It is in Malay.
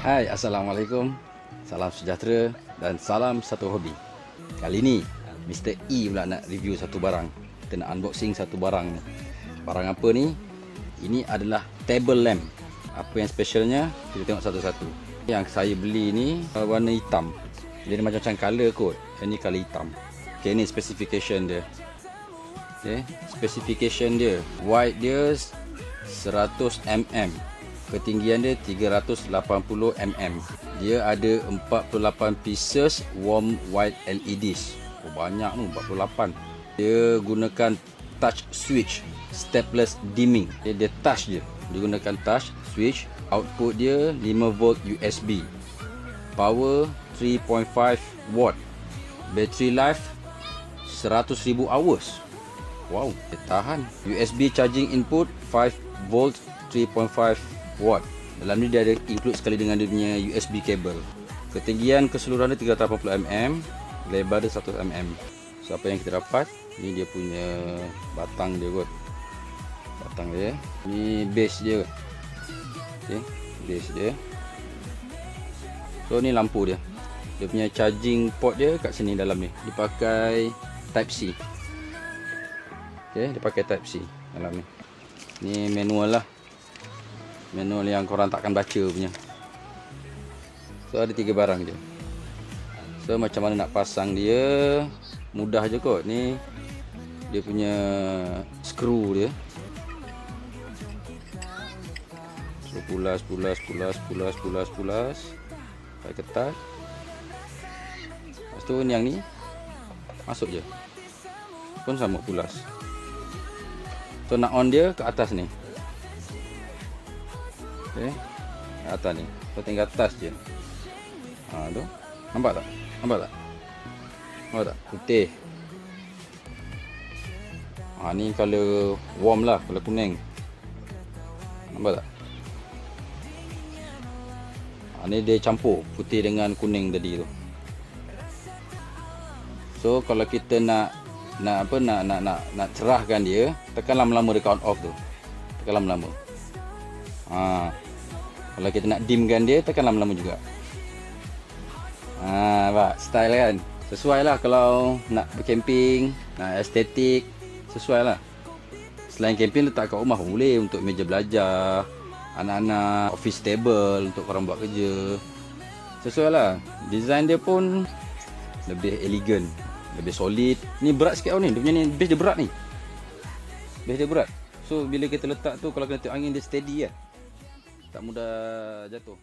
Hai, Assalamualaikum. Salam sejahtera dan salam satu hobi. Kali ni Mr. E pula nak review satu barang. Kita nak unboxing satu barang ni. Barang apa ni? Ini adalah table lamp. Apa yang specialnya? Kita tengok satu-satu. Yang saya beli ni warna hitam. Dia macam color code. Ini color hitam. Okay, ni specification dia. Okay, specification dia. Wide dia 100 mm. Ketinggian dia 380 mm. Dia ada 48 pieces warm white LEDs. Oh, banyak tu, 48. Dia gunakan touch switch, stepless dimming. Dia touch je. Dia gunakan touch switch. Output dia 5 volt USB. Power 3.5 watt. Battery life 100,000 hours. Wow, dia tahan. USB charging input 5 volt 3.5 watt. Dalam ni dia ada include sekali dengan dia punya USB cable. Ketinggian keseluruhan dia 380 mm, lebar dia 100 mm. So apa yang kita dapat, ni dia punya batang dia kot. Batang dia. Ni base dia. Okey, base dia. So ni lampu dia. Dia punya charging port dia kat sini dalam ni. Dia pakai type C. Okey, dia pakai type C dalam ni. Ni manual lah. Manual yang korang takkan baca punya. So ada 3 barang je. So macam mana nak pasang dia, mudah je kot. Ni dia punya skru dia. So pulas. Pakai ketat. Lepas tu yang ni masuk je. Pun sama pulas. So nak on dia ke atas ni. Okay, atas ni. So tinggal touch je. Tu. Nampak tak? Nampak tak? Putih. Ni color warm lah, color kuning. Nampak tak? Ni dia campur putih dengan kuning tadi tu. So kalau kita nak cerahkan dia, tekan lama-lama dekat on off tu. Tekan lama-lama. Kalau kita nak dimkan dia, tekan lama-lama juga. Nampak? Style kan? Sesuai lah kalau nak bercamping, nak estetik, sesuai lah. Selain camping, letak kat rumah pun boleh. Untuk meja belajar, anak-anak, office table untuk korang buat kerja. Sesuai lah. Design dia pun lebih elegan, lebih solid. Ni berat sikit tau ni. Dia punya ni, base dia berat ni. Base dia berat. So bila kita letak tu, kalau kena tiup angin dia steady lah. Tak mudah jatuh.